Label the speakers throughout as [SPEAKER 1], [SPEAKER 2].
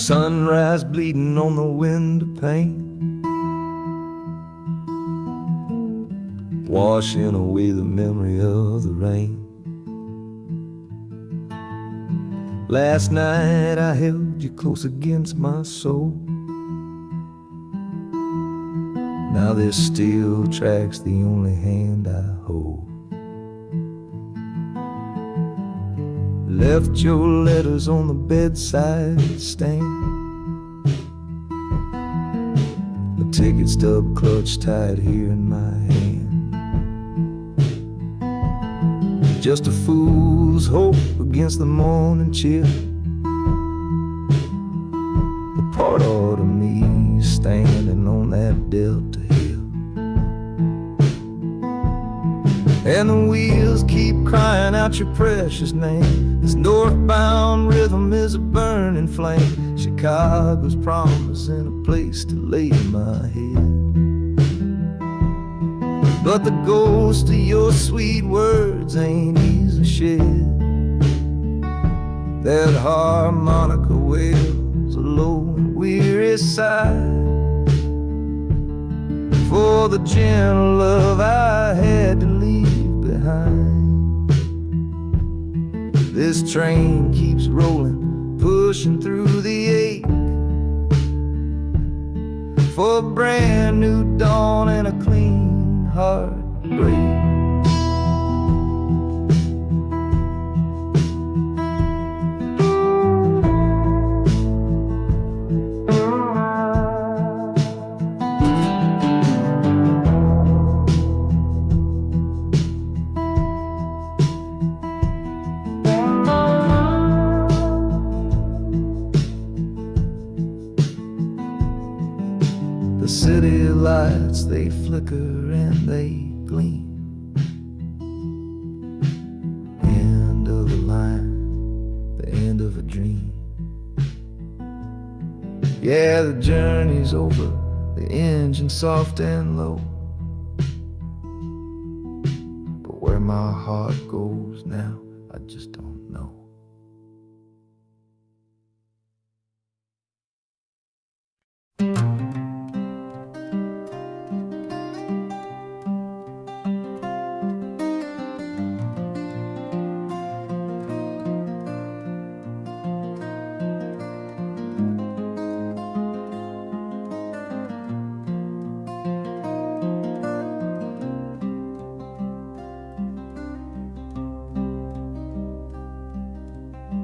[SPEAKER 1] sunrise bleeding on the window pane, washing away the memory of the rain. Last night I held you close against my soul. Now this steel track's the only hand I hold. Left your letters on the bedside stand, the ticket stub clutched tight here in my hand. Just a fool's hope against the morning chill, the part of me standing on that Delta hill. And the wheels keep crying out your precious name. This northbound rhythm is a burning flame. Chicago's promising a place to lay my head. But the ghost of your sweet words ain't easy shed. That harmonica wails a low and weary sigh for the gentle love I had to leave behind. This train keeps rolling, pushing through the ache, for a brand new dawn and a clean heartbreak. The city lights, they flicker and they gleam. End of the line, the end of a dream. Yeah, the journey's over, the engine soft and low. But where my heart goes now, I just don't know.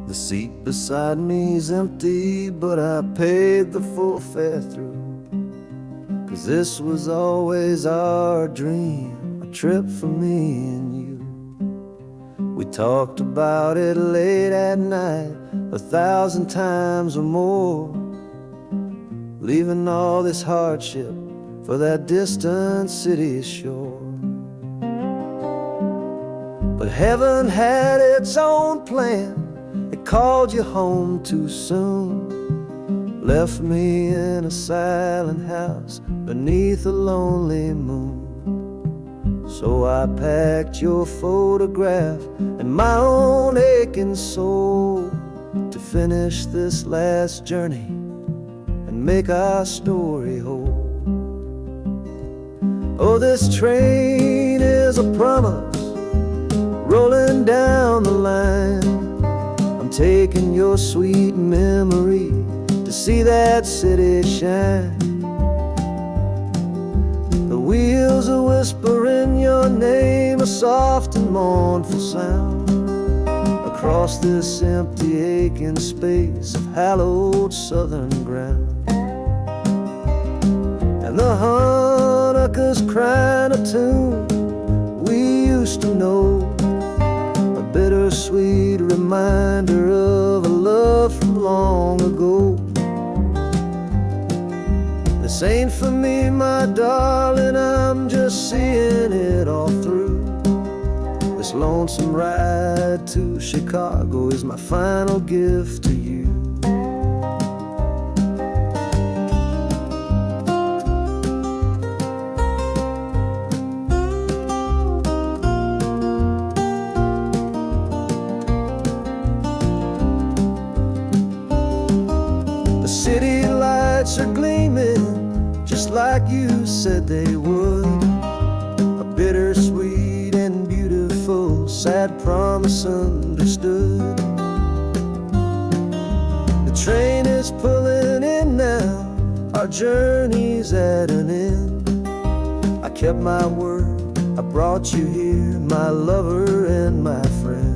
[SPEAKER 1] The seat beside me's empty, but I paid the full fare through. 'Cause this was always our dream, a trip for me and you. We talked about it late at night, 1,000 times or more, leaving all this hardship for that distant city's shore. But heaven had its own plan. It called you home too soon, left me in a silent house beneath a lonely moon. So I packed your photograph and my own aching soul to finish this last journey and make our story whole. Oh, this train is a promise rolling down the line, taking your sweet memory to see that city shine. The wheels are whispering your name, a soft and mournful sound, across this empty aching space of hallowed southern ground. And the harmonica's crying a tune we used to know, bittersweet reminder of a love from long ago. This ain't for me, my darling, I'm just seeing it all through. This lonesome ride to Chicago is my final gift to you. lights are gleaming just like you said they would. A bittersweet and beautiful sad promise understood. The train is pulling in now, our journey's at an end. I kept my word, I brought you here, my lover and my friend.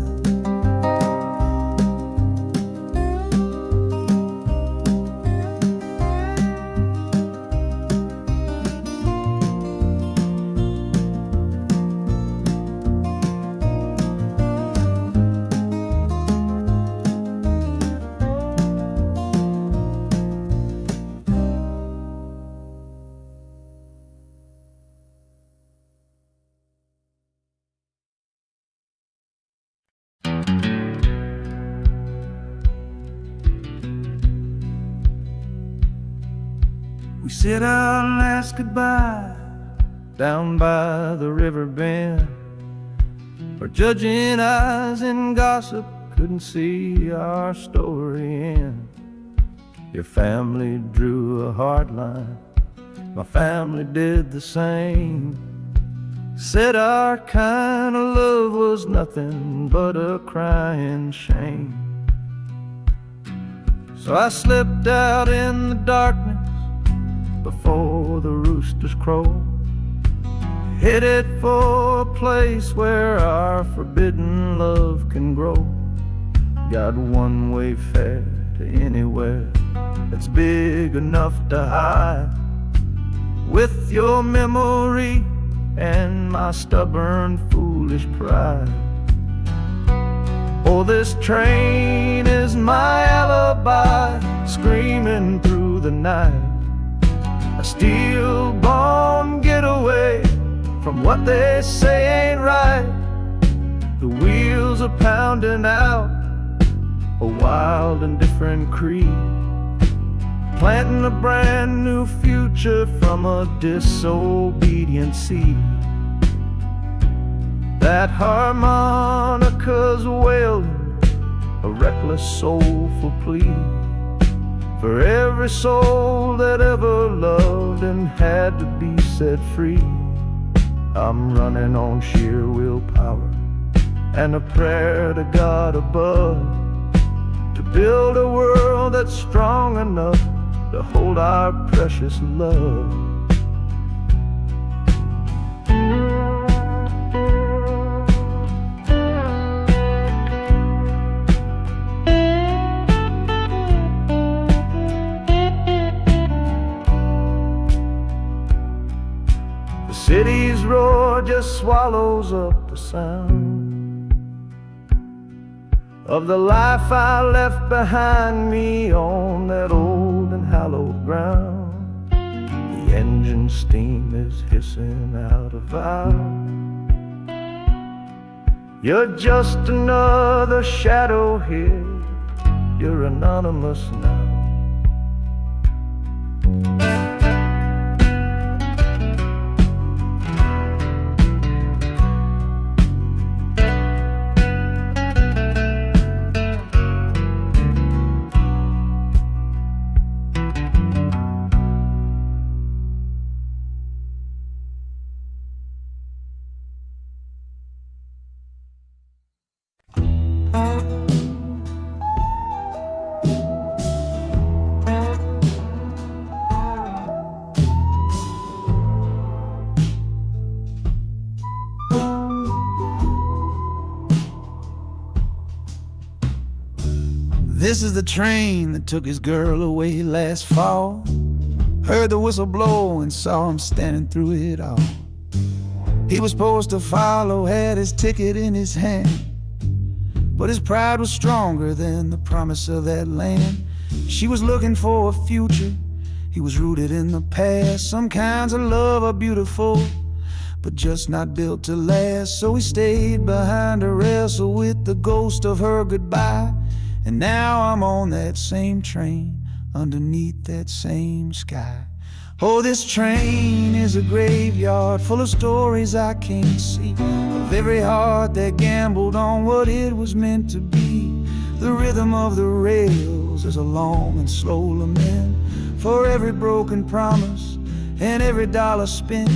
[SPEAKER 1] We said our last goodbye down by the river bend, where judging eyes and gossip couldn't see our story end. Your family drew a hard line, my family did the same. Said our kind of love was nothing but a crying shame. So I slipped out in the darkness before the roosters crow, headed for a place where our forbidden love can grow. Got one-way fare to anywhere that's big enough to hide, with your memory and my stubborn, foolish pride. Oh, this train is my alibi, screaming through the night. A steel-born getaway from what they say ain't right. The wheels are pounding out a wild and different creed, planting a brand new future from a disobedient seed. That harmonica's wailing a reckless soulful plea for every soul that ever loved and had to be set free. I'm running on sheer willpower and a prayer to God above, to build a world that's strong enough to hold our precious love. The city's roar just swallows up the sound of the life I left behind me on that old and hallowed ground. The engine steam is hissing out of valve. You're just another shadow here, you're anonymous now. This is the train that took his girl away last fall. Heard the whistle blow and saw him standing through it all. He was supposed to follow, had his ticket in his hand, but his pride was stronger than the promise of that land. She was looking for a future, he was rooted in the past. Some kinds of love are beautiful, but just not built to last. So he stayed behind to wrestle with the ghost of her goodbye. And now I'm on that same train, underneath that same sky. Oh, this train is a graveyard full of stories I can't see, of every heart that gambled on what it was meant to be. The rhythm of the rails is a long and slow lament
[SPEAKER 2] for every broken promise and every dollar spent,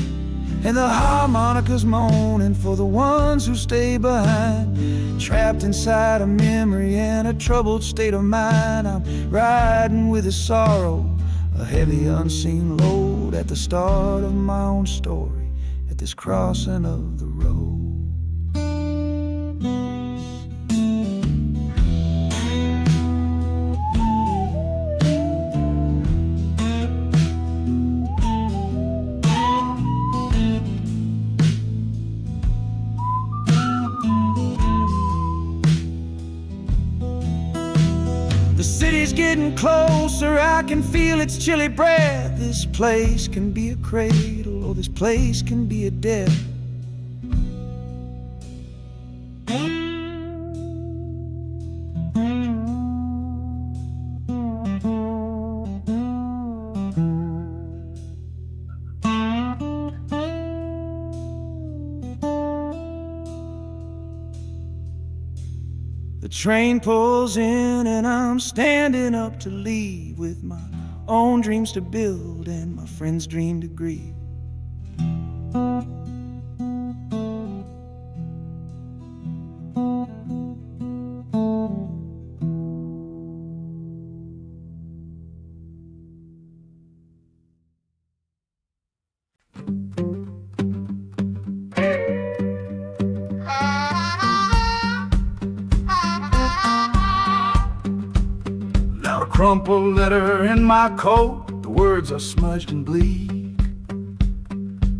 [SPEAKER 2] and the harmonicas moaning for the ones who stay behind. Trapped inside a memory and a troubled state of mind, I'm riding with a sorrow, a heavy unseen load, at the start of my own story, at this crossing of the road. The city's getting closer, I can feel its chilly breath. This place can be a cradle, or this place can be a death. The train pulls in and I'm standing up to leave, with my own dreams to build and my friend's dream to grieve. Crumpled letter in my coat, the words are smudged and bleak,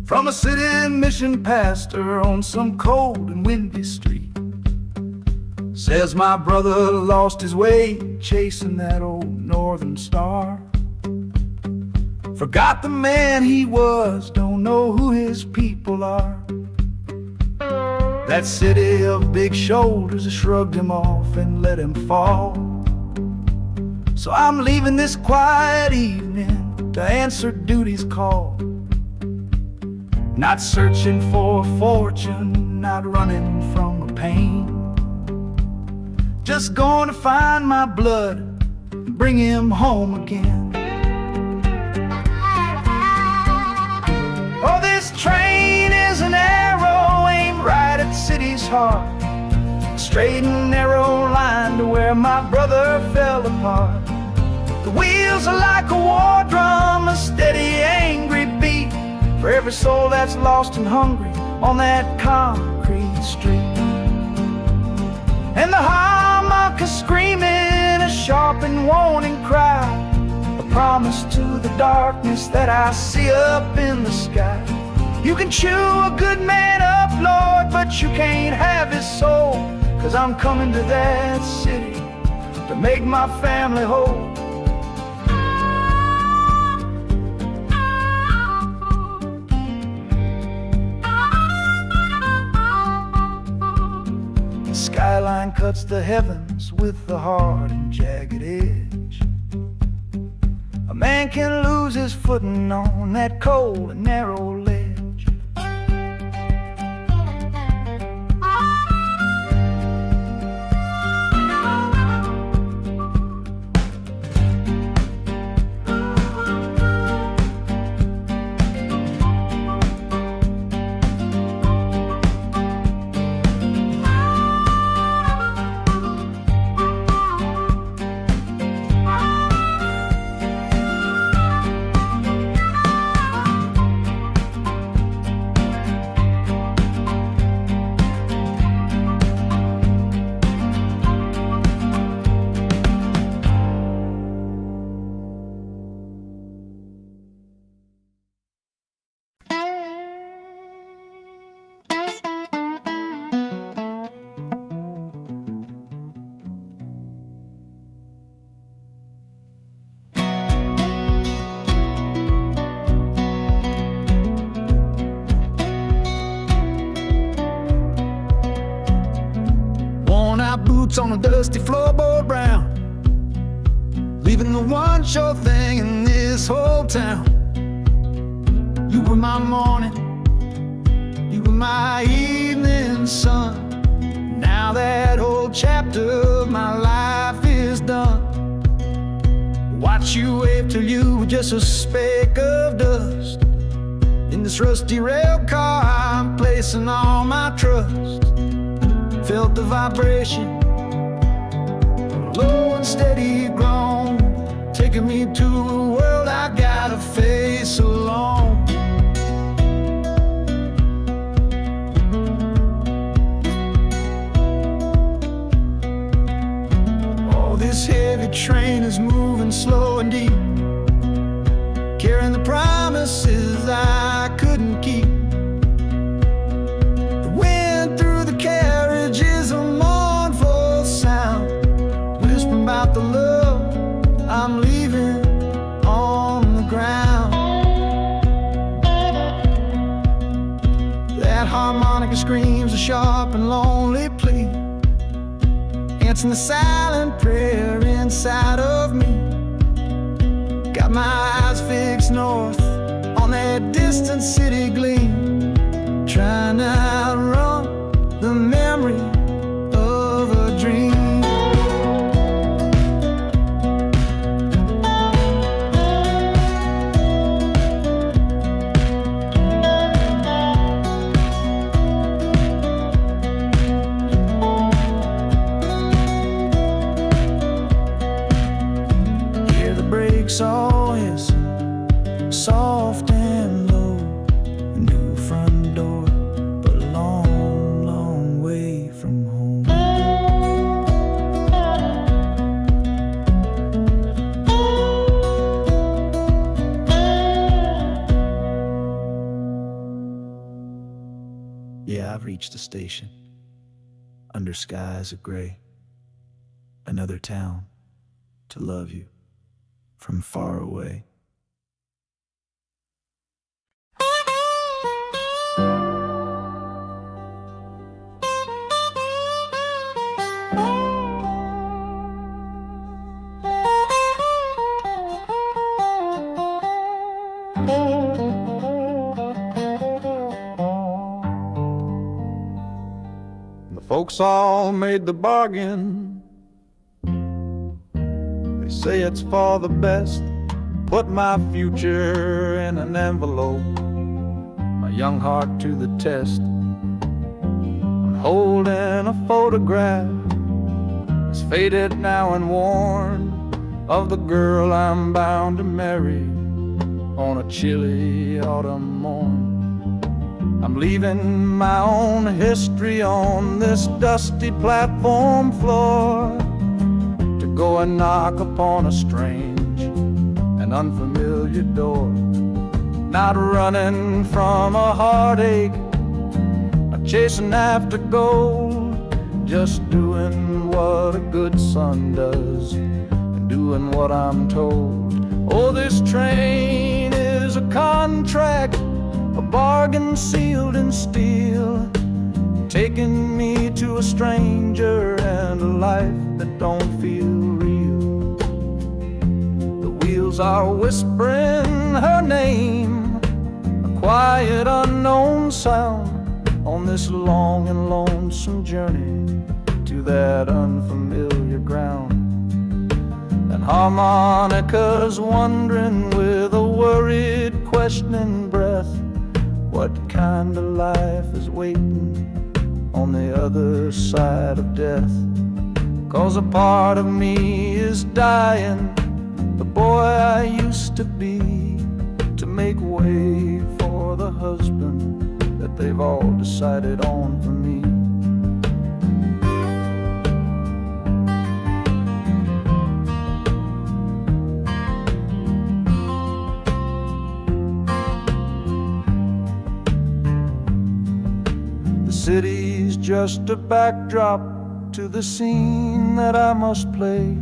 [SPEAKER 2] from a city mission pastor on some cold and windy street. Says my brother lost his way chasing that old northern star, forgot the man he was, don't know who his people are. That city of big shoulders shrugged him off and let him fall. So I'm leaving this quiet evening to answer duty's call. Not searching for a fortune, not running from a pain, just going to find my blood and bring him home again. Oh, this train is an arrow aimed right at the city's heart, a straight and narrow line to where my brother fell apart. The wheels are like a war drum, a steady, angry beat for every soul that's lost and hungry on that concrete street. And the harmonica screaming a sharp and warning cry, a promise to the darkness that I see up in the sky. You can chew a good man up, Lord, but you can't have his soul, 'cause I'm coming to that city to make my family whole. Skyline cuts the heavens with the hard and jagged edge. A man can lose his footing on that cold and narrow ledge. Boots on a dusty floorboard round, leaving the one sure thing in this whole town. You were my morning, you were my evening sun. Now that whole chapter of my life is done. watch you wave till you were just a speck of dust. In this rusty rail car I'm placing all my trust. Felt the vibration, low and steady grown, taking me to a world I gotta face alone. Oh, this heavy train is moving slow and deep, carrying the promises I couldn't keep. The wind through the carriage is a mournful sound, whispering about the love I'm leaving on the ground. That harmonica screams a sharp and lonely plea, answering the silent prayer inside of me. Got my eyes fixed north on that distant city gleam, trying to outrun the memory of a dream. Hear the brakes all hiss, soft and low, a new front door, but a long, long way from home. Yeah, I've reached the station, under skies of gray, another town to love you from far away. The folks all made the bargain. They say it's for the best. Put my future in an envelope, my young heart to the test. I'm holding a photograph, it's faded now and worn, of the girl I'm bound to marry on a chilly autumn morn. I'm leaving my own history on this dusty platform floor, to go and knock upon a strange and unfamiliar door. Not running from a heartache, not chasing after gold, just doing what a good son does, and doing what I'm told. Oh, this train is a contract, a bargain sealed in steel, taking me to a stranger and a life that don't feel real. The wheels are whispering her name, a quiet unknown sound, on this long and lonesome journey to that unfamiliar ground. And harmonicas wondering with a worried, questioning breath, what kind of life is waiting on the other side of death. 'Cause a part of me is dying, the boy I used to be, to make way for the husband that they've all decided on for me. The city's just a backdrop to the scene that I must play,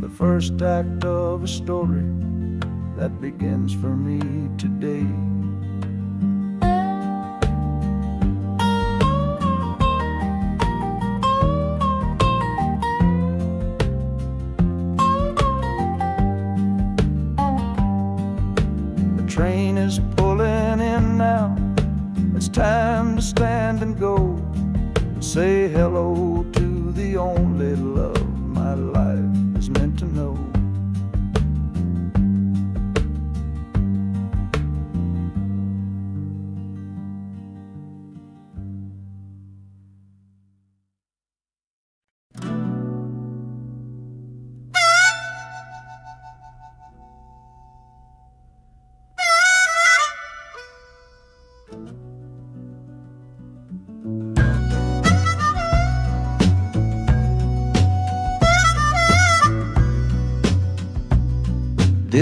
[SPEAKER 2] the first act of a story that begins for me today. The train is pulling in now, it's time to stand and go, and say hello to the only love my life is meant to know.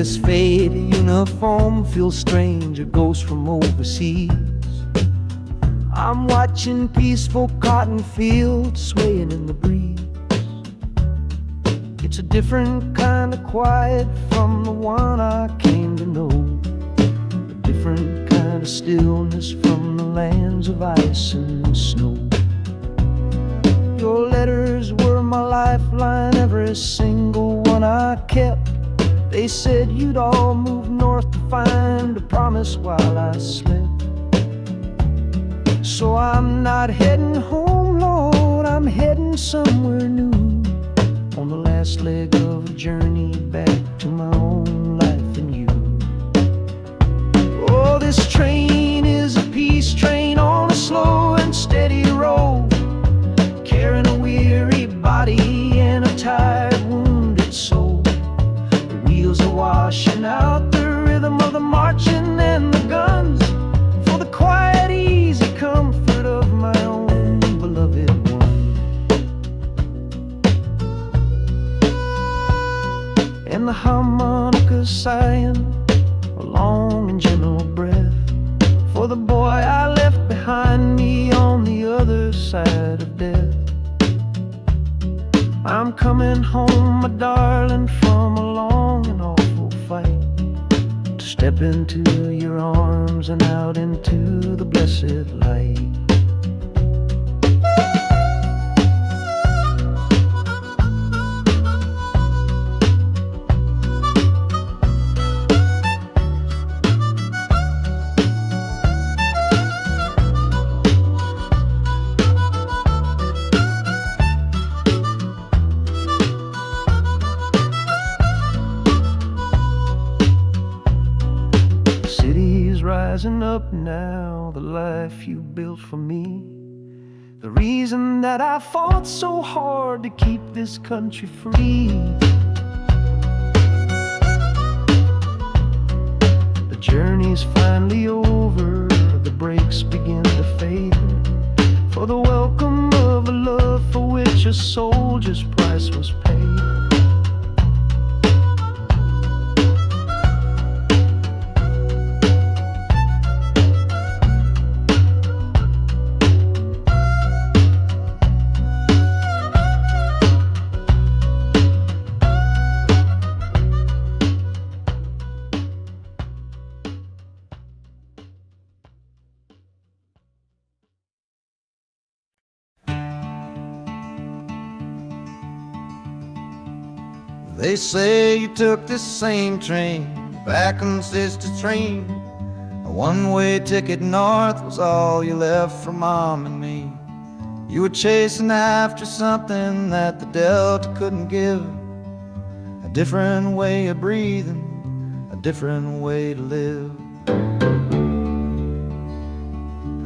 [SPEAKER 1] this faded uniform feels strange, a ghost from overseas. I'm watching peaceful cotton fields swaying in the breeze. It's a different kind of quiet from the one I came to know, a different kind of stillness from the lands of ice and snow. Your letters were my lifeline, every single one I kept. They said you'd all move north to find a promise while I slept. So I'm not heading home, Lord, I'm heading somewhere new, on the last leg of a journey back to my own life and you. Oh, this train is a peace train on a slow and steady road, carrying a weary body and a tired, wounded soul. The wheels are washing out the rhythm of the marching and the guns, for the quiet, easy comfort of my own beloved one. And the harmonica sighing a long and gentle breath for the boy I left behind me on the other side of death. I'm coming home, my darling, from a long and awful fight, to step into your arms and out into the blessed light. Rising up now, the life you built for me, the reason that I fought so hard to keep this country free. The journey's finally over, the brakes begin to fade, for the welcome of a love for which a soldier's price was paid. They say you took this same train back on Sister Train. A one-way ticket north was all you left for Mom and me. You were chasing after something that the Delta couldn't give, a different way of breathing, a different way to live.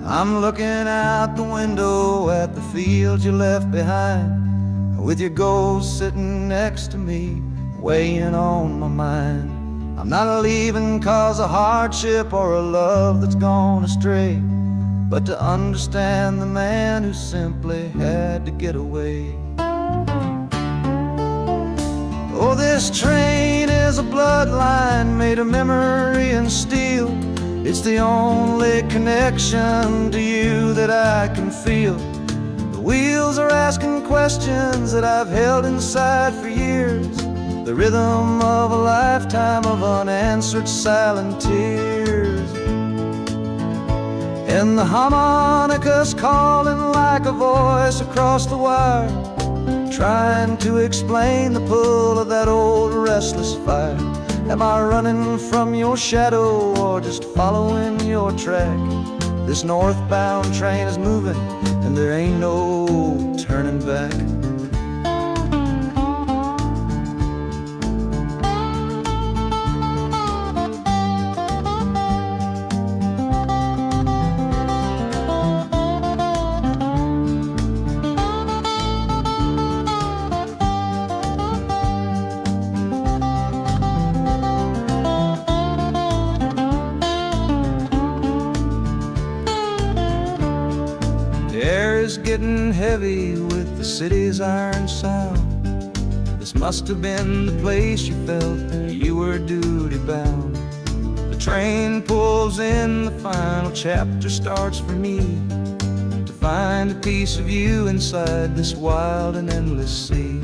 [SPEAKER 1] I'm looking out the window at the fields you left behind, with your ghost sitting next to me, weighing on my mind. I'm not leaving cause of hardship or a love that's gone astray, but to understand the man who simply had to get away. Oh, this train is a bloodline made of memory and steel. It's the only connection to you that I can feel. The wheels are asking questions that I've held inside for years, the rhythm of a lifetime of unanswered silent tears. And the harmonica's calling like a voice across the wire, trying to explain the pull of that old restless fire. Am I running from your shadow or just following your track? This northbound train is moving and there ain't no turning back. The air is getting heavy with the city's iron sound. The
[SPEAKER 2] This must have been the place you felt you were duty bound. The train pulls in, the final chapter starts for me, to find a piece of you inside this wild and endless sea.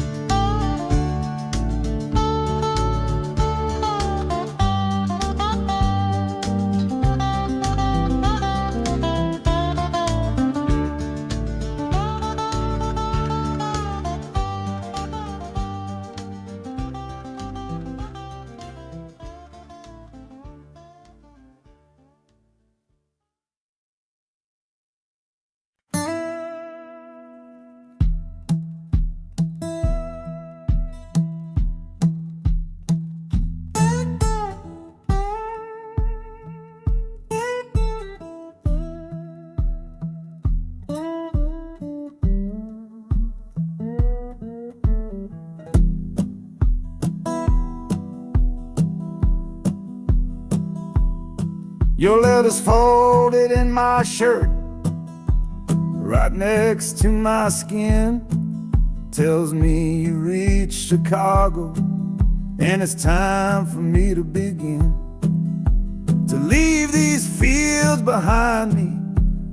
[SPEAKER 3] Your letter's folded in my shirt, right next to my skin. Tells me you reached Chicago, and it's time for me to begin. To leave these fields behind me,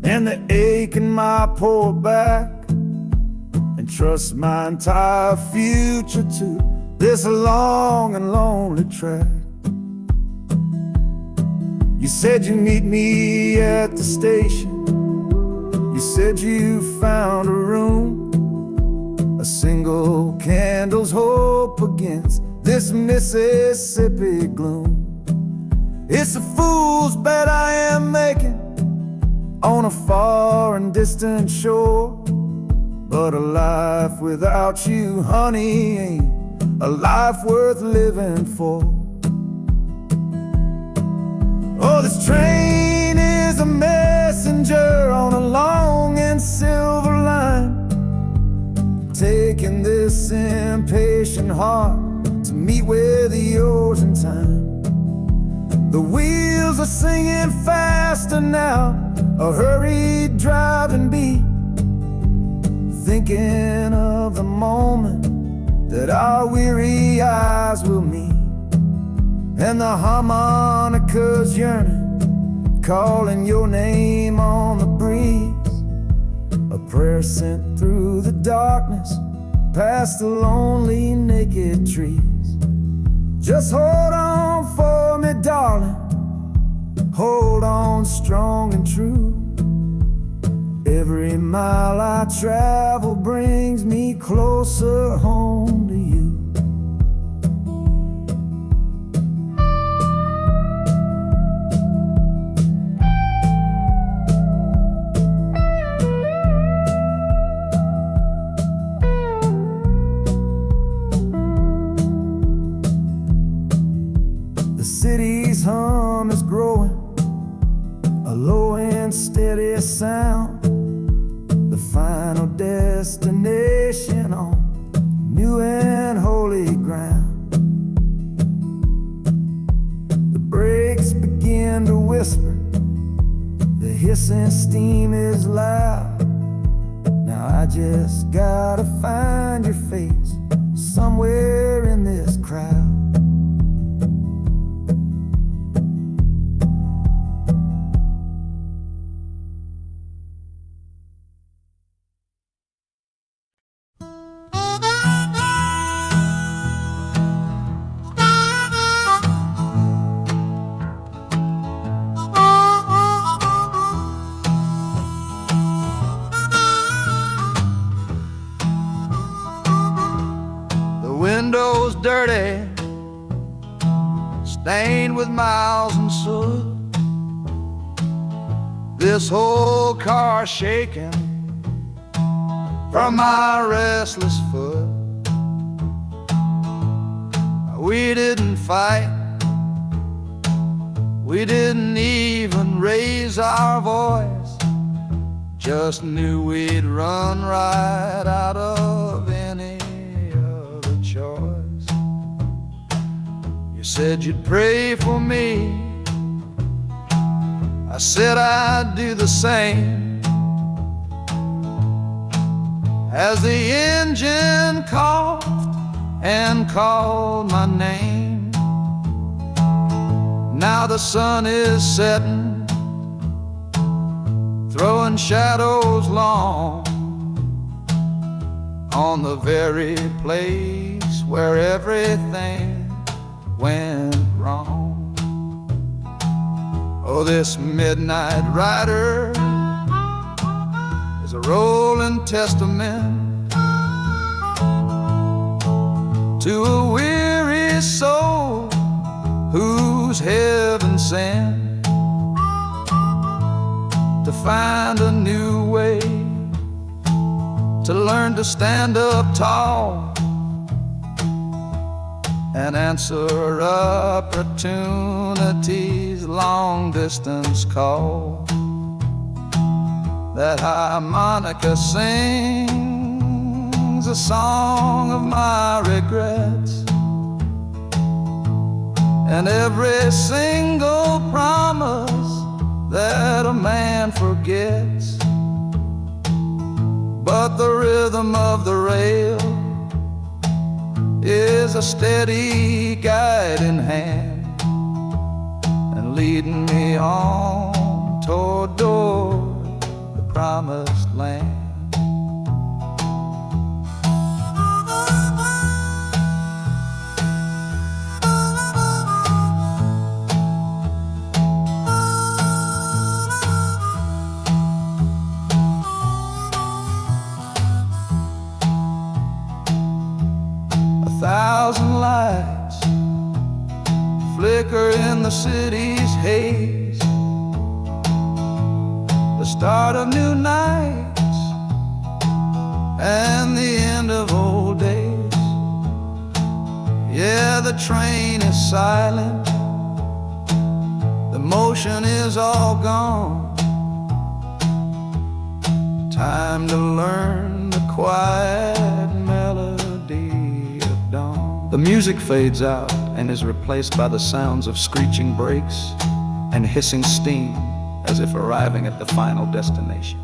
[SPEAKER 3] and the ache in my poor back, and trust my entire future to this long and lonely track. You said you'd meet me at the station. You said you found a room, a single candle's hope against this Mississippi gloom. It's a fool's bet I am making on a far and distant shore, but a life without you, honey, ain't a life worth living for. Oh, this train is a messenger on a long and silver line, taking this impatient heart to meet with yours in time. The wheels are singing faster now, a hurried driving beat, thinking of the moment that our weary eyes will meet. And the harmonica's yearning, calling your name on the breeze, a prayer sent through the darkness, past the lonely naked trees. Just hold on for me, darling, hold on strong and true. Every mile I travel brings me closer home to you. The city's hum is growing, a low and steady sound, the final destination on new and holy ground. The brakes begin to whisper, the hissing steam is loud. Now I just gotta find your face somewhere in this crowd.
[SPEAKER 2] Windows dirty, stained with miles and soot. This whole car shaking from my restless foot. We didn't fight, we didn't even raise our voice, just knew we'd run right out of any other choice. You said you'd pray for me, I said I'd do the same. As the engine coughed and called my name. Now the sun is setting, throwing shadows long on the very place where everything went wrong. Oh, this midnight rider is a rolling testament to a weary soul whose heaven sent to find a new way, to learn to stand up tall and answer opportunity's long-distance call. That harmonica sings a song of my regrets, and every single promise that a man forgets. But the rhythm of the rail is a steady guiding hand, and leading me on toward the promised land. 1,000 lights flicker in the city's haze, the start of new nights and the end of old days. Yeah, the train is silent, the motion is all gone. Time to learn the quiet melody of dawn. The music fades out and is replaced by the sounds of screeching brakes and hissing steam, as if arriving at the final destination.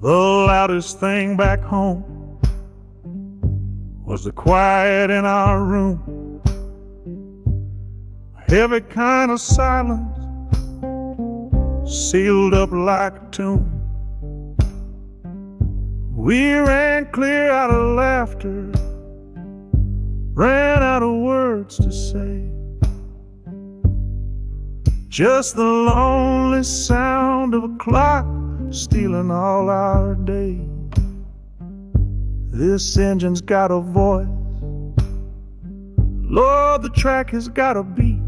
[SPEAKER 4] The loudest thing back home was the quiet in our room, a heavy kind of silence, sealed up like a tomb. We ran clear out of laughter, ran out of words to say, just the lonely sound of a clock stealing all our day. This engine's got a voice, Lord, the track has got a beat.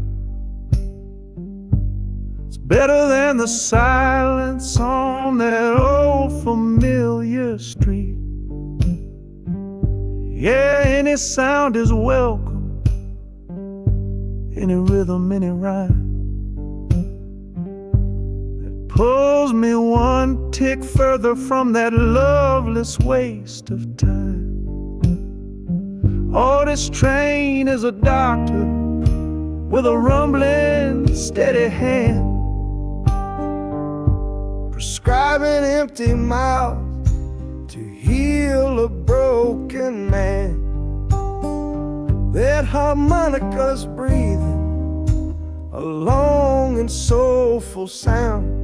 [SPEAKER 4] It's better than the silence on that old familiar street. Yeah, any sound is welcome, any rhythm, any rhyme. Pulls me one tick further from that loveless waste of time. Oh, this train is a doctor with a rumbling, steady hand, prescribing empty mouths to heal a broken man. That harmonica's breathing a long and soulful sound,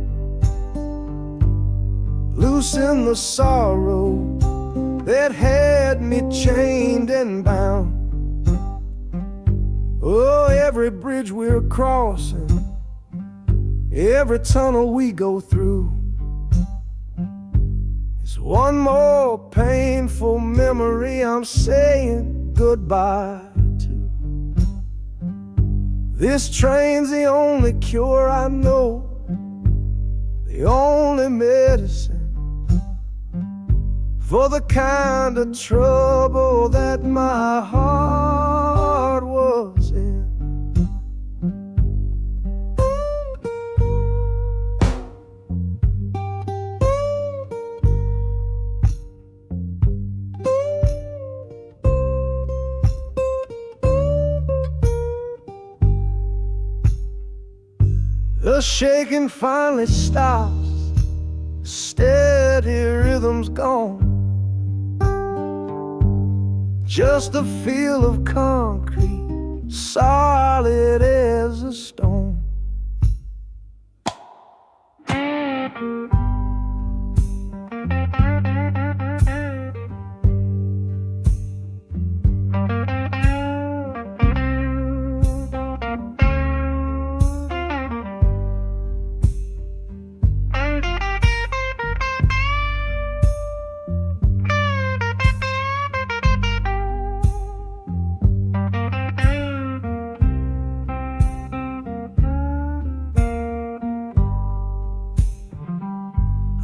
[SPEAKER 4] loosen the sorrow that had me chained and bound. Oh, every bridge we're crossing, every tunnel we go through is one more painful memory I'm saying goodbye to. This train's the only cure I know, the only medicine for the kind of trouble that my heart was in.
[SPEAKER 1] The shaking finally stops, steady rhythm's gone. Just a feel of concrete, solid as a stone.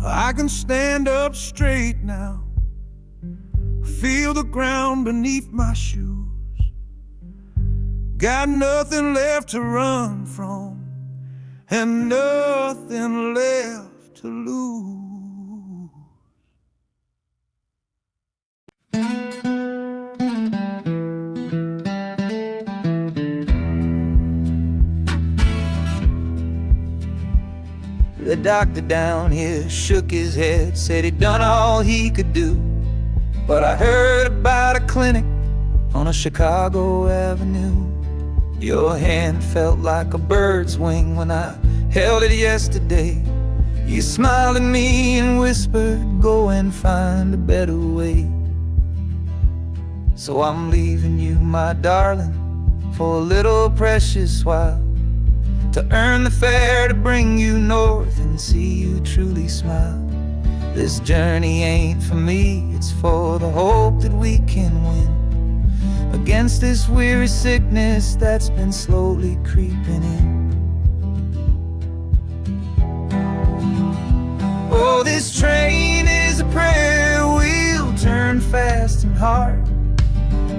[SPEAKER 4] I can stand up straight now, feel the ground beneath my shoes. Got nothing left to run from, and nothing left to lose.
[SPEAKER 2] The doctor down here shook his head, said he'd done all he could do. But I heard about a clinic on a Chicago avenue. Your hand felt like a bird's wing when I held it yesterday. You smiled at me and whispered, go and find a better way. So I'm leaving you, my darling, for a little precious while, to earn the fare to bring you north and see you truly smile. This journey ain't for me, it's for the hope that we can win against this weary sickness that's been slowly creeping in. Oh, this train is a prayer wheel, turn fast and hard.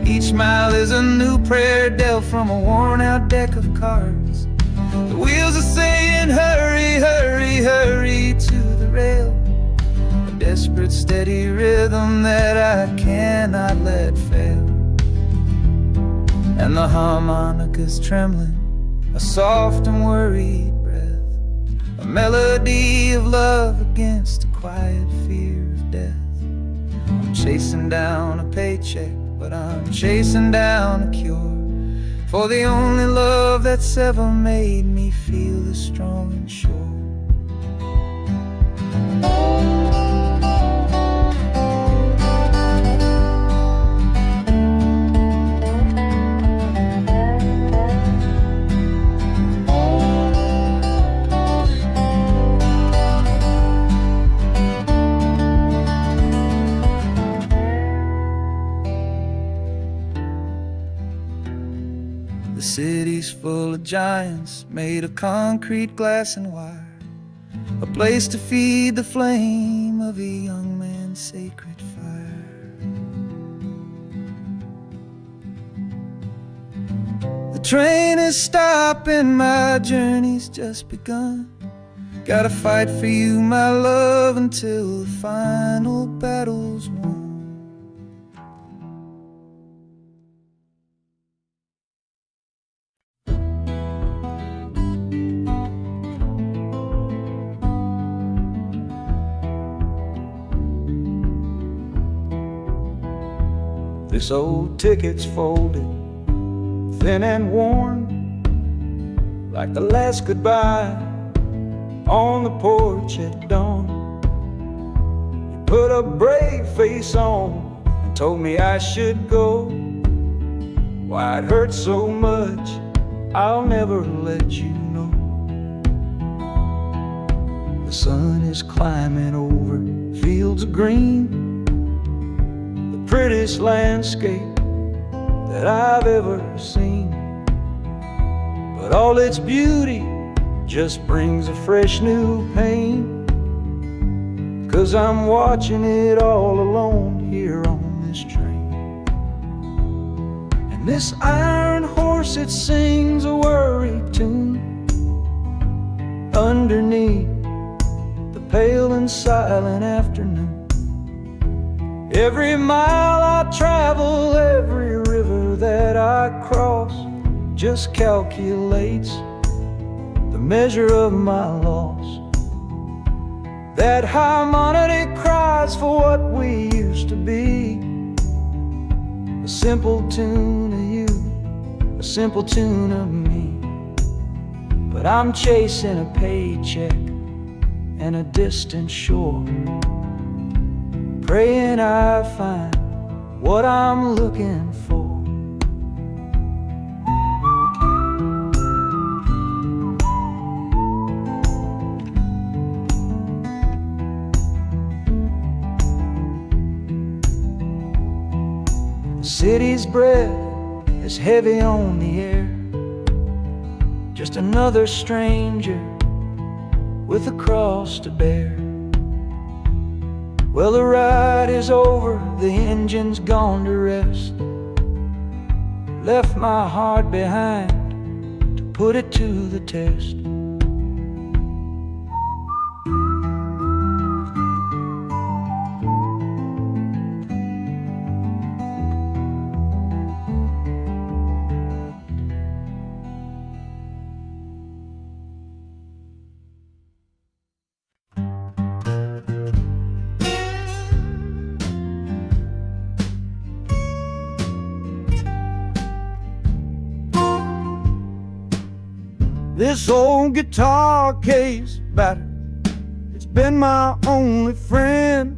[SPEAKER 2] Each mile is a new prayer dealt from a worn-out deck of cards. The wheels are saying hurry, hurry, hurry to the rail, a desperate steady rhythm that I cannot let fail. And the harmonica's trembling, a soft and worried breath, a melody of love against a quiet fear of death. I'm chasing down a paycheck, but I'm chasing down a cure for the only love that's ever made me feel as strong and sure. The city's full of giants made of concrete, glass, and wire, a place to feed the flame of a young man's sacred fire. The train is stopping, my journey's just begun. Gotta fight for you, my love, until the final battle's won. This old ticket's folded, thin and worn, like the last goodbye on the porch at dawn. You put a brave face on and told me I should go. Why it hurts so much, I'll never let you know. The sun is climbing over fields of green, prettiest landscape that I've ever seen. But all its beauty just brings a fresh new pain, 'cause I'm watching it all alone here on this train. And this iron horse, it sings a worried tune underneath the pale and silent afternoon. Every mile I travel, every river that I cross, just calculates the measure of my loss. That harmony cries for what we used to be. A simple tune of you, a simple tune of me. But I'm chasing a paycheck and a distant shore, praying I find what I'm looking for. The city's breath is heavy on the air, just another stranger with a cross to bear. Well, the ride is over, the engine's gone to rest. Left my heart behind to put it to the test.
[SPEAKER 3] This old guitar case battered, it's been my only friend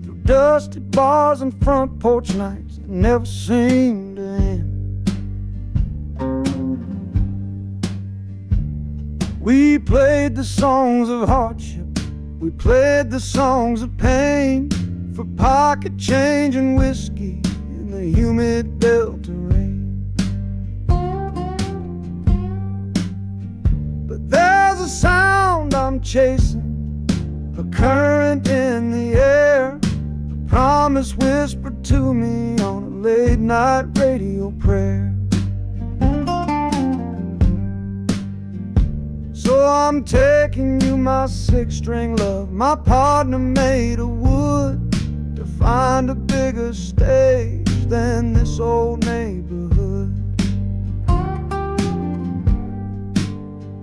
[SPEAKER 3] through dusty bars and front porch nights that never seemed to end. We played the songs of hardship, we played the songs of pain, for pocket change and whiskey in the humid Delta rain. There's a sound I'm chasing, a current in the air, a promise whispered to me on a late night radio prayer. So I'm taking you, my six-string love, my partner made of wood, to find a bigger stage than this old neighborhood.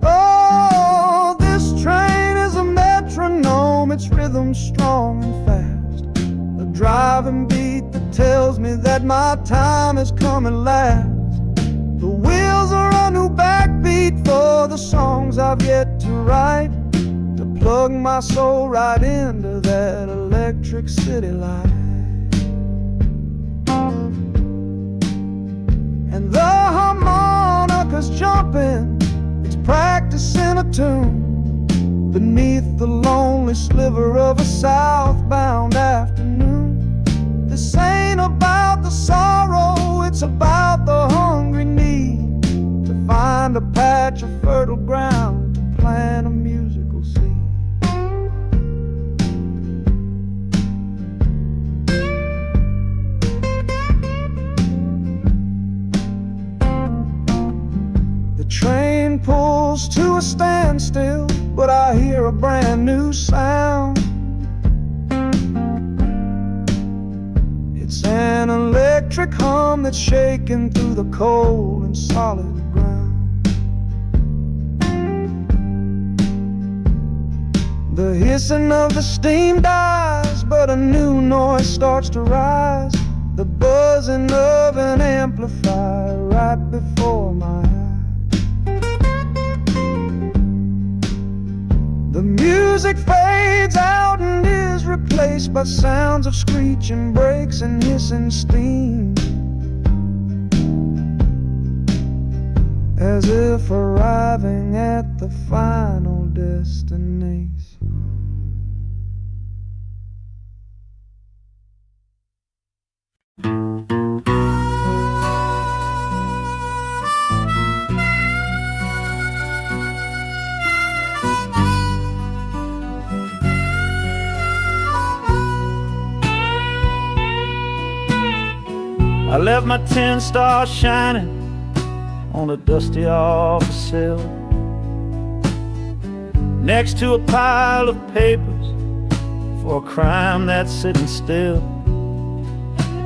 [SPEAKER 3] Oh, this train is a metronome, its rhythm strong and fast, a driving beat that tells me that my time has come at last. The wheels are a new backbeat for the songs I've yet to write, to plug my soul right into that electric city light. And the harmonica's jumping, practicing a tune beneath the lonely sliver of a southbound afternoon. This ain't about the sorrow, it's about the hungry need to find a patch of fertile ground to plant a musical seed. The train pulls to a standstill, but I hear a brand new sound. It's an electric hum that's shaking through the cold and solid ground. The hissing of the steam dies, but a new noise starts to rise, the buzzing of an amplifier right before my eyes. The music fades out and is replaced by sounds of screeching brakes and hissing steam, as if arriving at the final destination.
[SPEAKER 2] I left my 10 stars shining on a dusty office sill, next to a pile of papers for a crime that's sitting still.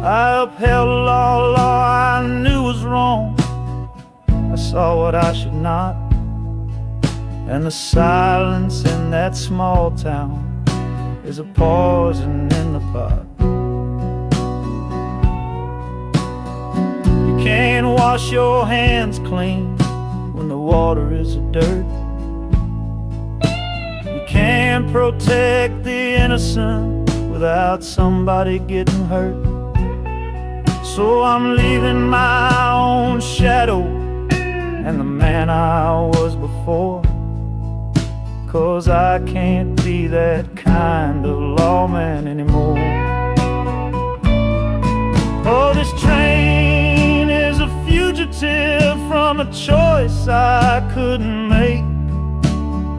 [SPEAKER 2] I upheld a law I knew was wrong. I saw what I should not, And the silence in that small town is a poison in the pot. You can't wash your hands clean when the water is of dirt. You can't protect the innocent without somebody getting hurt. So I'm leaving my own shadow and the man I was before, 'cause I can't be that kind of lawman anymore. Oh, this train is a fugitive from a choice I couldn't make,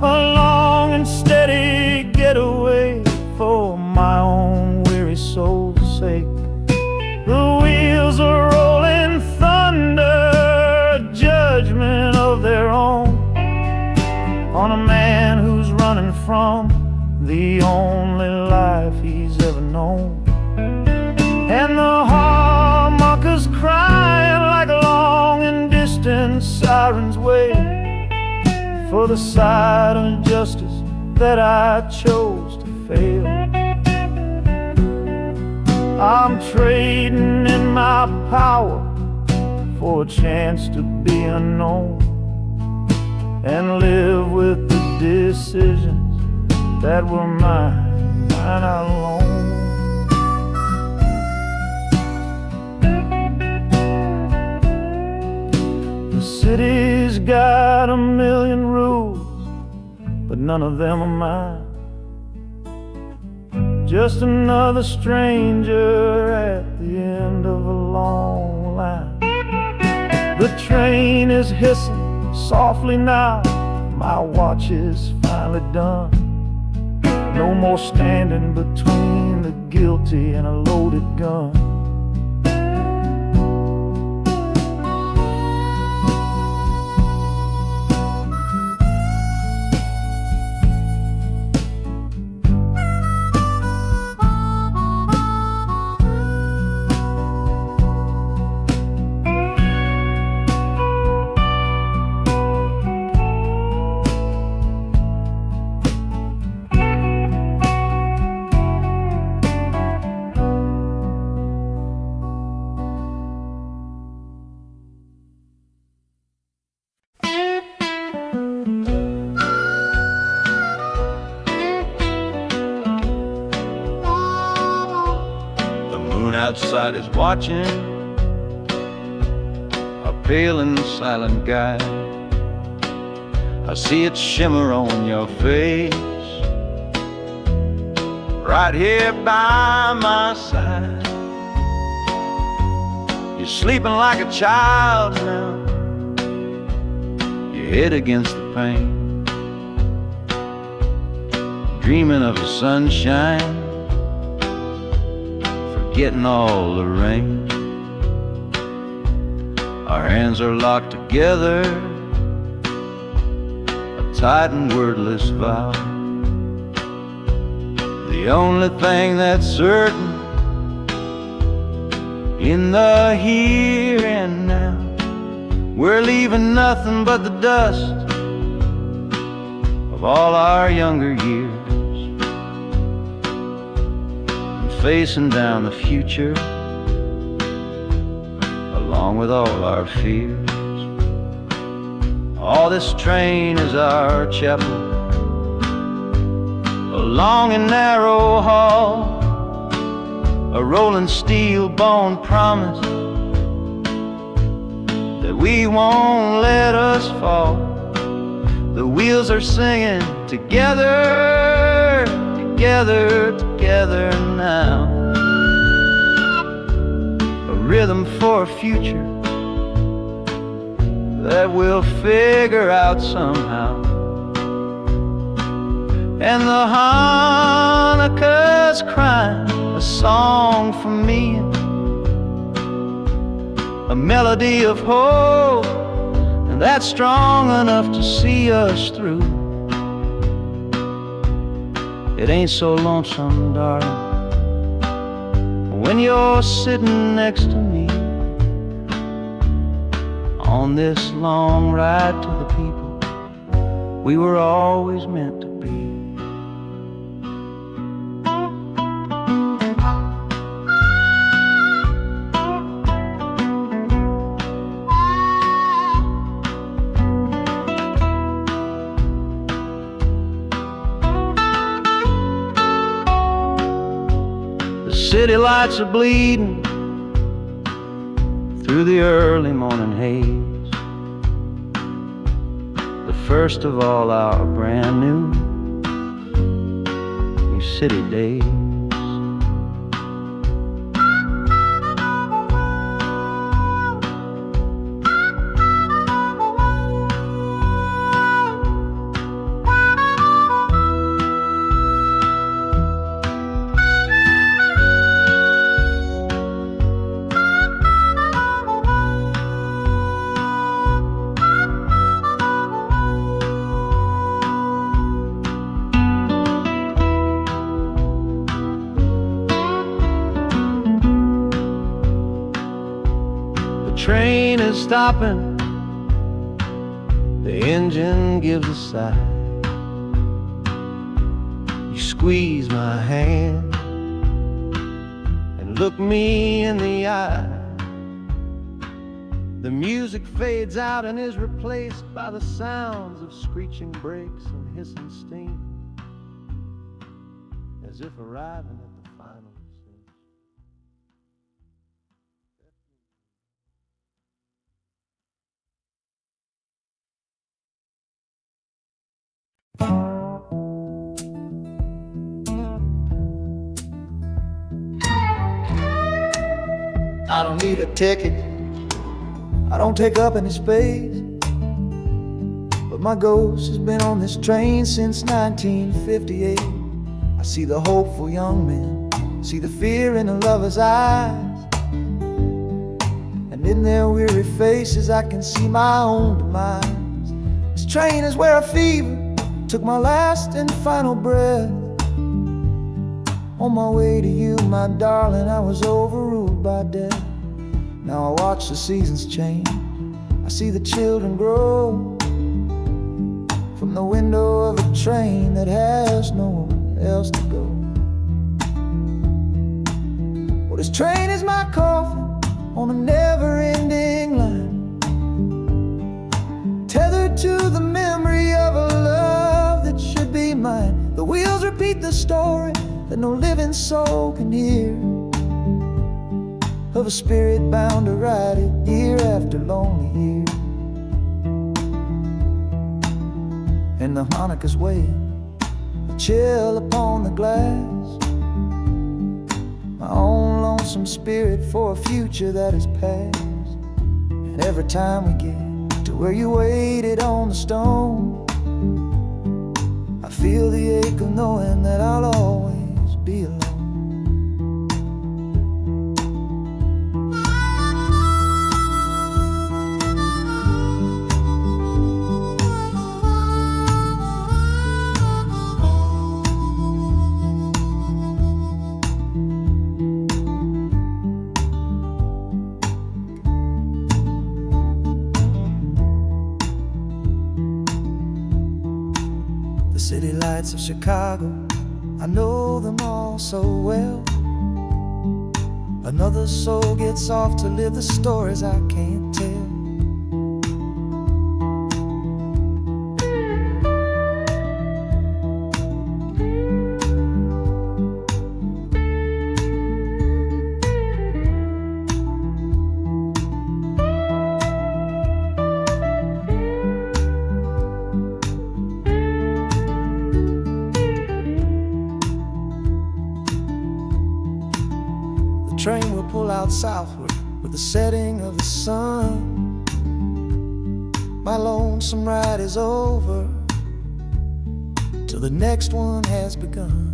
[SPEAKER 2] a long and steady getaway for my own weary soul's sake. The wheels are rolling thunder, a judgment of their own, on a man who's running from the only life he's ever known. And the harmonicas crying like long and distant sirens wait for the side of justice that I chose to fail. I'm trading in my power for a chance to be unknown and live with the decisions that were mine alone. The city's got a million rules, but none of them are mine. Just another stranger at the end of a long line. The train is hissing softly now, my watch is finally done. No more standing between the guilty and a loaded gun.
[SPEAKER 1] Outside is watching, a pale and silent guide. I see it shimmer on your face, right here by my side. You're sleeping like a child now, your head against the pane, dreaming of the sunshine, getting all the rain. Our hands are locked together, a tight and wordless vow. The only thing that's certain in the here and now, we're leaving nothing but the dust of all our younger years, facing down the future along with all our fears. Oh, this train is our chapel, a long and narrow hall, a rolling steel bone promise that we won't let us fall. The wheels are singing together, together, together now. A rhythm for a future that we'll figure out somehow. And the harmonicas crying a song for me, a melody of hope, and that's strong enough to see us through. It ain't so lonesome, darling, when you're sitting next to me on this long ride to the people.
[SPEAKER 2] we were always meant to be. The city lights are bleeding through the early morning haze, the first of all our brand new city days. Train is stopping, the engine gives a sigh. You squeeze my hand and look me in the eye. The music fades out and is replaced by the sounds of screeching brakes and hissing steam, as if arriving at the final scene.
[SPEAKER 1] I don't need a ticket, I don't take up any space, but my ghost has been on this train since 1958. I see the hopeful young men, see the fear in the lovers' eyes, and in their weary faces I can see my own demise. This train is where a fever took my last and final breath. On my way to you, my darling, I was overruled by death. Now I watch the seasons change, I see the children grow, from the window of a train that has nowhere else to go. Well, this train is my coffin on a never-ending line, tethered to the memory of a love that should be mine. The wheels repeat the story that no living soul can hear, of a spirit bound to ride it year after lonely year. And the harmonicas weigh a chill upon the glass, my own lonesome spirit for a future that is past. And every time we get to where you waited on the stone, I feel the ache of knowing that I'll always be alone. The city lights of Chicago, I know them all so well. Another soul gets off to live the stories I can't tell. The train will pull out southward with the setting of the sun. My lonesome ride is over till the next one has begun.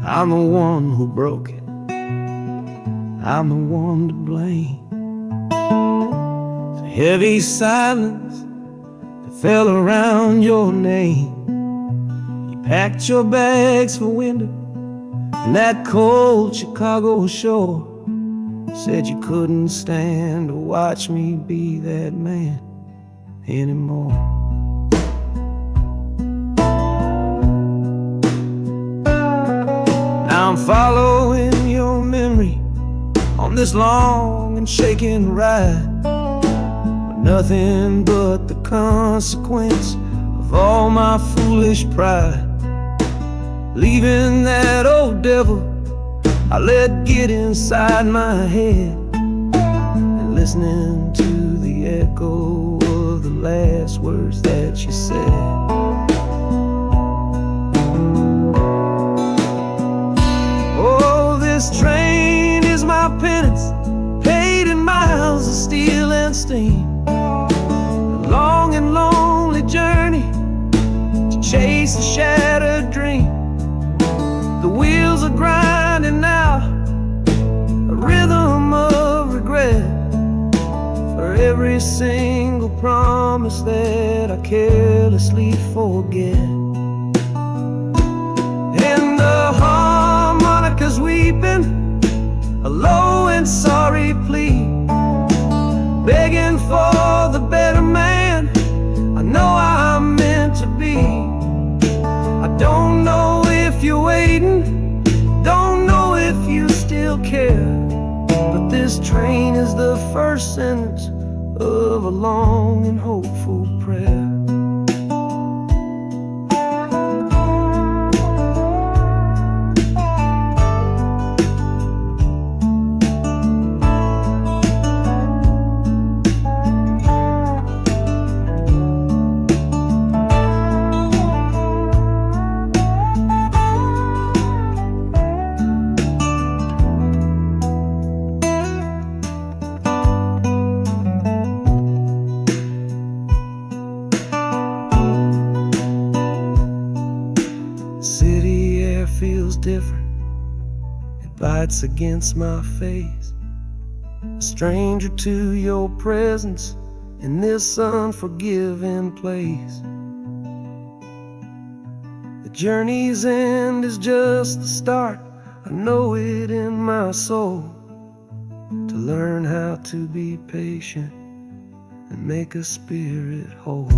[SPEAKER 1] I'm the one who broke it, I'm the one to blame for heavy silence that fell around your name. You packed your bags for winter in that cold Chicago shore. Said you couldn't stand to watch me be that man anymore. Now I'm following your memory on this long and shaking ride, but nothing but the consequence of all my foolish pride. Leaving that old devil I let get inside my head, and listening to the echo of the last words that you said. Oh, this train is my penance, paid in miles of steel and steam. A long and lonely journey to chase a shattered dream. The wheels are grinding now, a rhythm of regret for every single promise that I carelessly forget. And the harmonica's weeping a low and sorry plea, begging for the better man I know I'm meant to be. I don't know if you're waiting, don't know if you still care, but this train is the first sentence of a long and hopeful prayer. City air feels different, it bites against my face. A stranger to your presence in this unforgiving place. The journey's end is just the start, I know it in my soul. To learn how to be patient and make a spirit whole.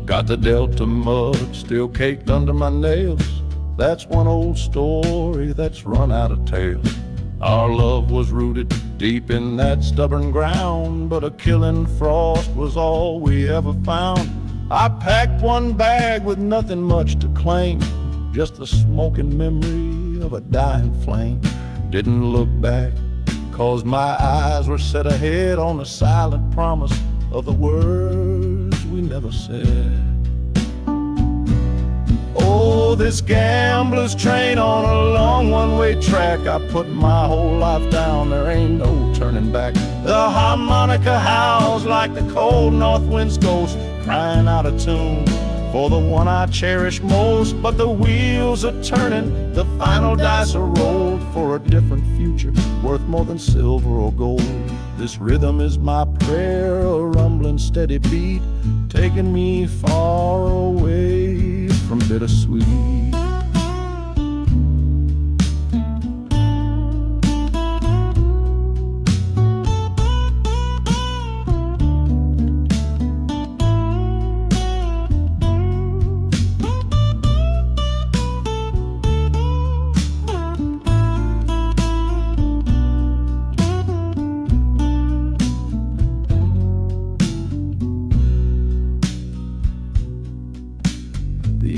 [SPEAKER 5] Got the Delta mud still caked under my nails. That's one old story that's run out of tales. Our love was rooted deep in that stubborn ground, but a killing frost was all we ever found. I packed one bag with nothing much to claim, just the smoking memory of a dying flame. Didn't look back, 'cause my eyes were set ahead on the silent promise of the words we never said. Oh, this gambler's train on a long one-way track. I put my whole life down, there ain't no turning back. The harmonica howls like the cold north wind's ghost, crying out a tune for the one I cherish most. But the wheels are turning, the final dice are rolled for a different future, worth more than silver or gold. This rhythm is my prayer, a rumbling steady beat, taking me far away from bittersweet.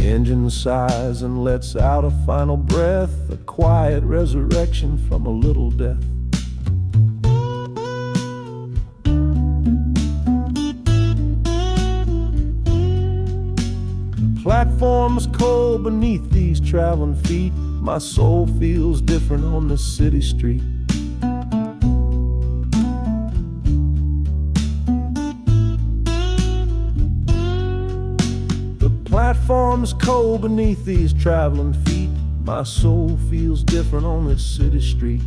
[SPEAKER 1] engine sighs and lets out a final breath, a quiet resurrection from a little death. Platforms cold beneath these traveling feet. My soul feels different on this city street. The platform's cold beneath these traveling feet. My soul feels different on this city street.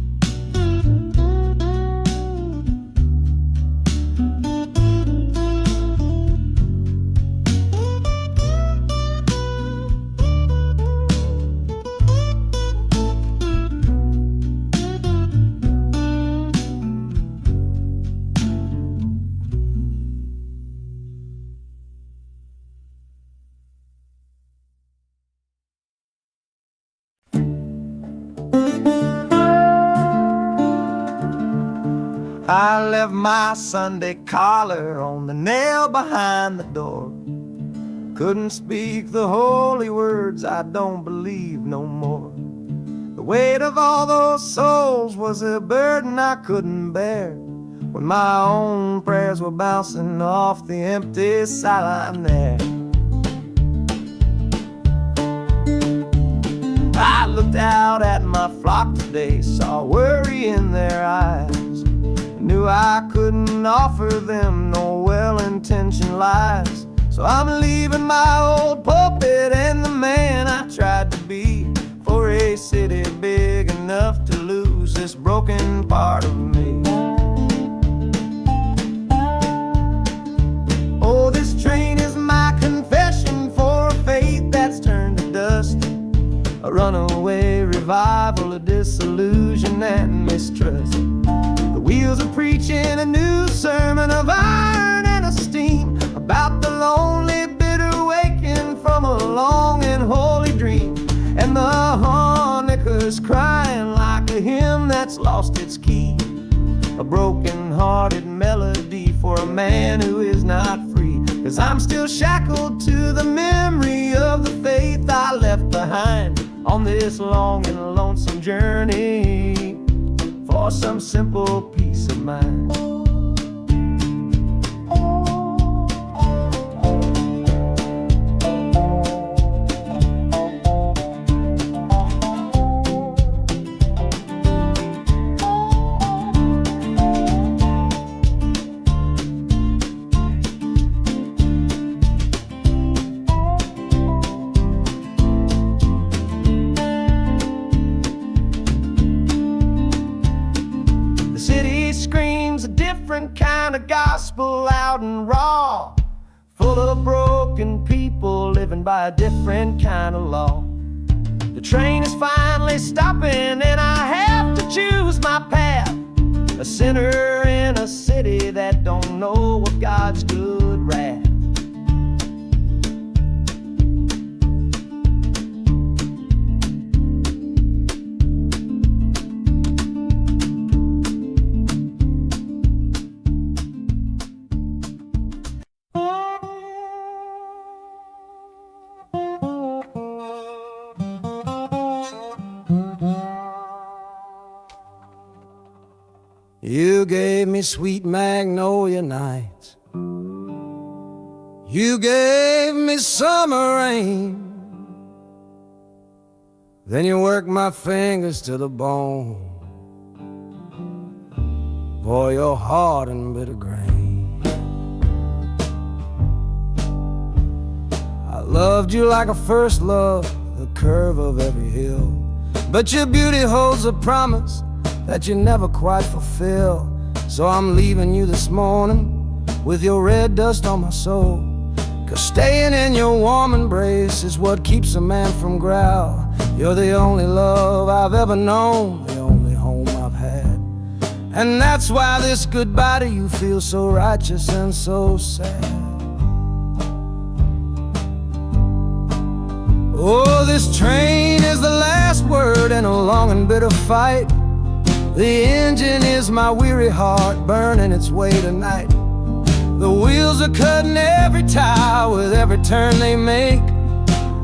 [SPEAKER 2] I left my Sunday collar on the nail behind the door. Couldn't speak the holy words, I don't believe no more. The weight of all those souls was a burden I couldn't bear, when my own prayers were bouncing off the empty sideline there. I looked out at my flock today, saw worry in their eyes. Knew I couldn't offer them no well-intentioned lies. So I'm leaving my old pulpit and the man I tried to be, for a city big enough to lose this broken part of me. Oh, this train is my confession for a faith that's turned to dust, a runaway revival of disillusion and mistrust. The wheels are preaching a new sermon of iron and of steam, about the lonely, bitter waking from a long and holy dream. And the harmonicas crying like a hymn that's lost its key, a broken-hearted melody for a man who is not free. 'Cause I'm still shackled to the memory of the faith I left behind on this long and lonesome journey for some simple peace of mind. Kind of gospel, loud and raw, full of broken people living by a different kind of law. The train is finally stopping and I have to choose my path, a sinner in a city that don't know of God's good wrath. You gave me sweet magnolia nights, you gave me summer rain, then you worked my fingers to the bone for your hard and bitter grain. I loved you like a first love, the curve of every hill, but your beauty holds a promise that you never quite fulfill. So I'm leaving you this morning with your red dust on my soul, 'cause staying in your warm embrace is what keeps a man from growl. You're the only love I've ever known, the only home I've had, and that's why this goodbye to you feels so righteous and so sad. Oh, this train is the last word in a long and bitter fight. The engine is my weary heart burning its way tonight. The wheels are cutting every tire with every turn they make.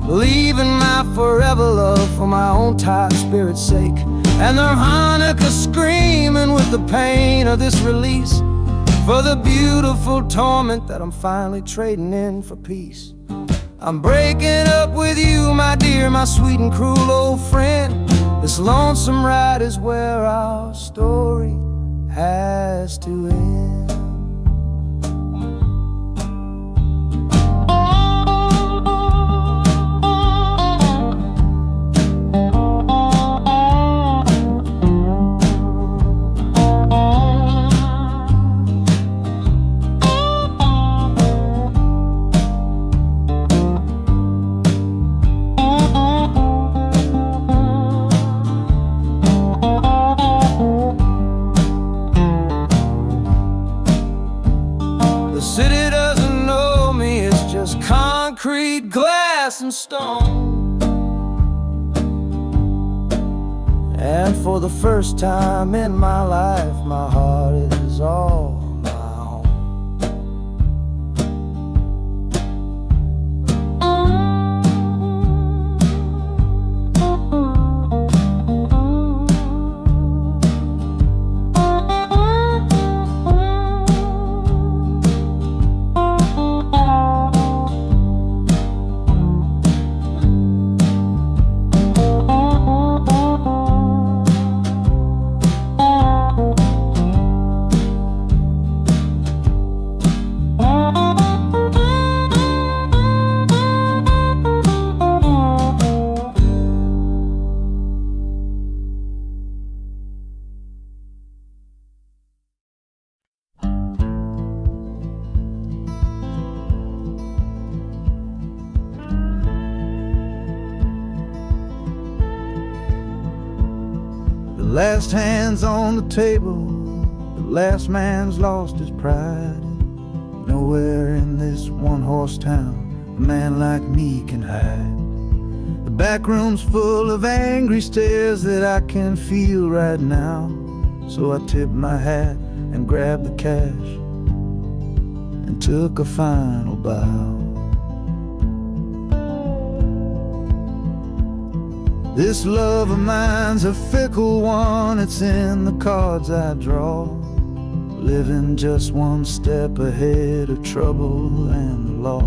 [SPEAKER 3] leaving my forever love for my own tired spirit's sake. And the harmonica screaming with the pain of this release, for the beautiful torment that I'm finally trading in for peace. I'm breaking up with you, my dear, my sweet and cruel old friend. This lonesome ride is where our story has to end. City doesn't know me, it's just concrete, glass, and stone. And for the first time in my life, my heart is all my own.
[SPEAKER 1] The last hand's on the table, the last man's lost his pride. Nowhere in this one-horse town a man like me can hide. The back room's full of angry stares that I can feel right now. So I tipped my hat and grabbed the cash and took a final bow. This love of mine's a fickle one, it's in the cards I draw. Living just one step ahead of trouble and the law.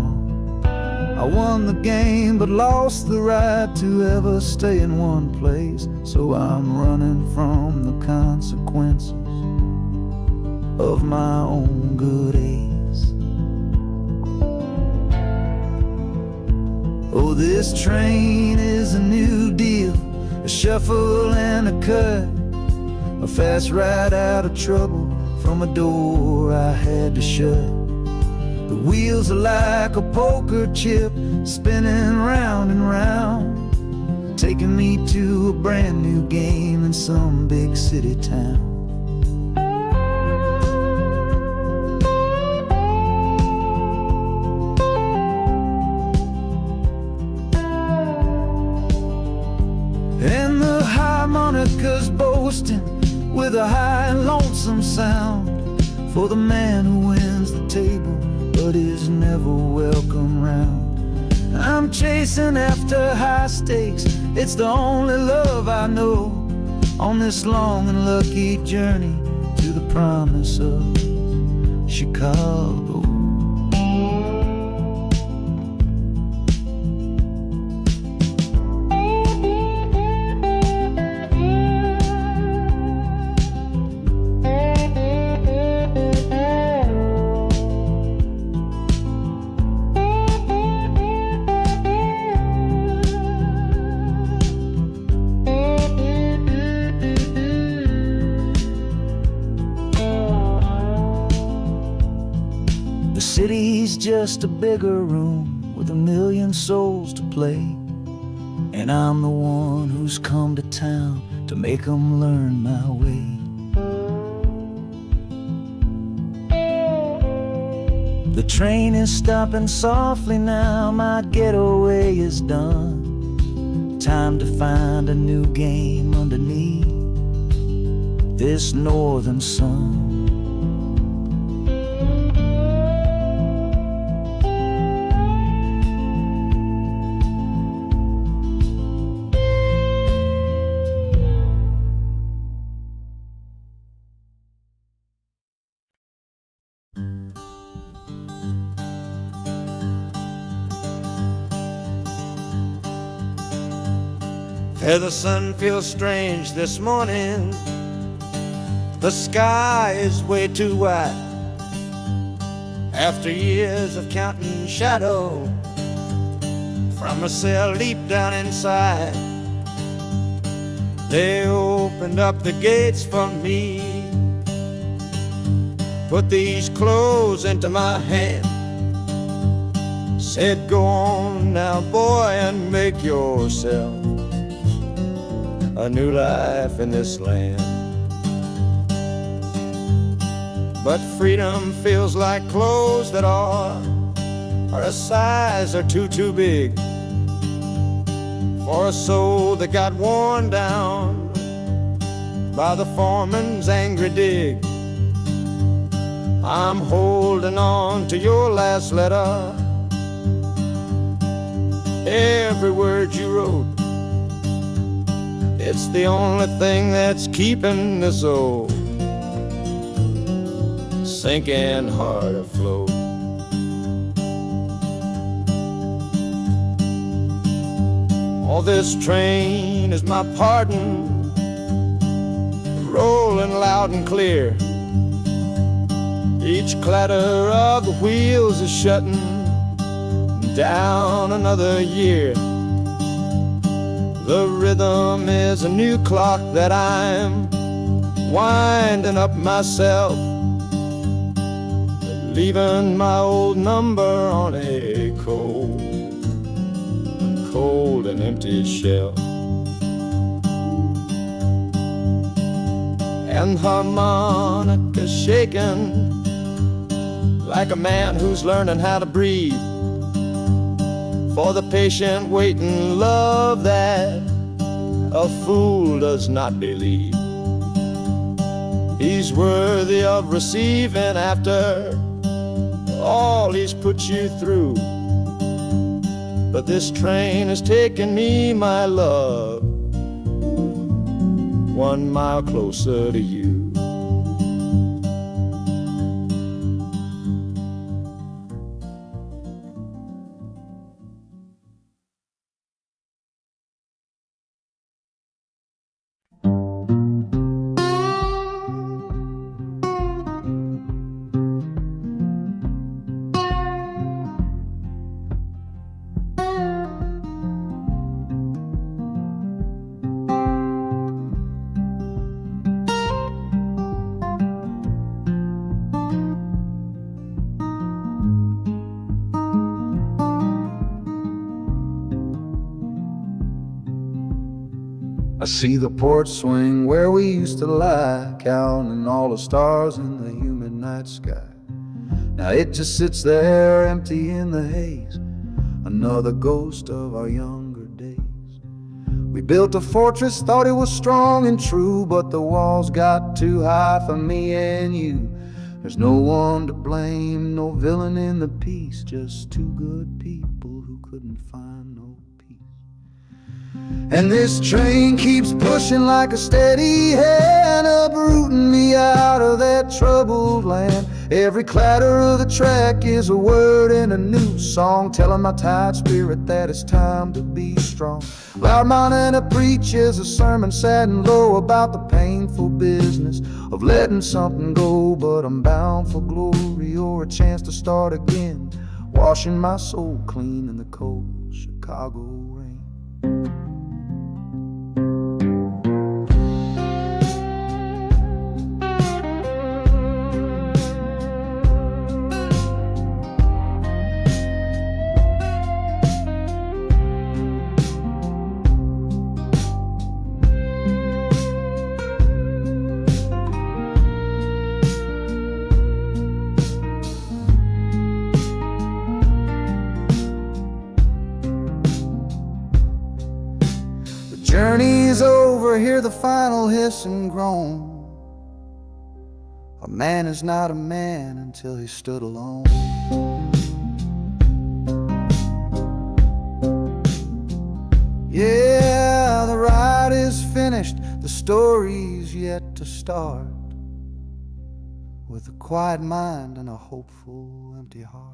[SPEAKER 1] I won the game but lost the right to ever stay in one place. So I'm running from the consequences of my own good ace. Oh, this train is a new deal, a shuffle and a cut, a fast ride out of trouble from a door I had to shut. The wheels are like a poker chip, spinning round and round, taking me to a brand new game in some big city town. And the harmonica's boasting with a high and lonesome sound, for the man who wins the table but is never welcome round. I'm chasing after high stakes, it's the only love I know on this long and lucky journey to the promise of Chicago. The city's just a bigger room with a million souls to play, and I'm the one who's come to town to make them learn my way. The train is stopping softly now, my getaway is done. Time to find a new game underneath this northern sun. The sun feels strange this morning. The sky is way too wide. After years of counting shadow from a cell deep down inside, they opened up the gates for me, put these clothes into my hand, said, go on now, boy, and make yourself a new life in this land. But freedom feels like clothes that are a size or two big for a soul that got worn down by the foreman's angry dig. I'm holding on to your last letter, every word you wrote. It's the only thing that's keeping this old sinking heart afloat. Oh, this train is my pardon, rolling loud and clear. Each clatter of the wheels is shutting down another year. The rhythm is a new clock that I'm winding up myself, leaving my old number on a cold and empty shelf. And harmonica shaking like a man who's learning how to breathe for the patient waiting love that a fool does not believe. He's worthy of receiving after all he's put you through. But this train has taken me, my love, 1 mile closer to you.
[SPEAKER 3] I see the porch swing where we used to lie, counting all the stars in the humid night sky. Now it just sits there empty in the haze, another ghost of our younger days. We built a fortress, thought it was strong and true, but the walls got too high for me and you. There's no one to blame, no villain in the piece, just two good people who couldn't find no peace. And this train keeps pushing like a steady hand, uprooting me out of that troubled land. Every clatter of the track is a word in a new song, telling my tired spirit that it's time to be strong. Loud Montana preaches a sermon sad and low about the painful business of letting something go, but I'm bound for glory or a chance to start again, washing my soul clean in the cold Chicago rain. Journey's over, hear the final hiss and groan. A man is not a man until he stood alone. Yeah, the ride is finished, the story's yet to start, with a quiet mind and a hopeful, empty heart.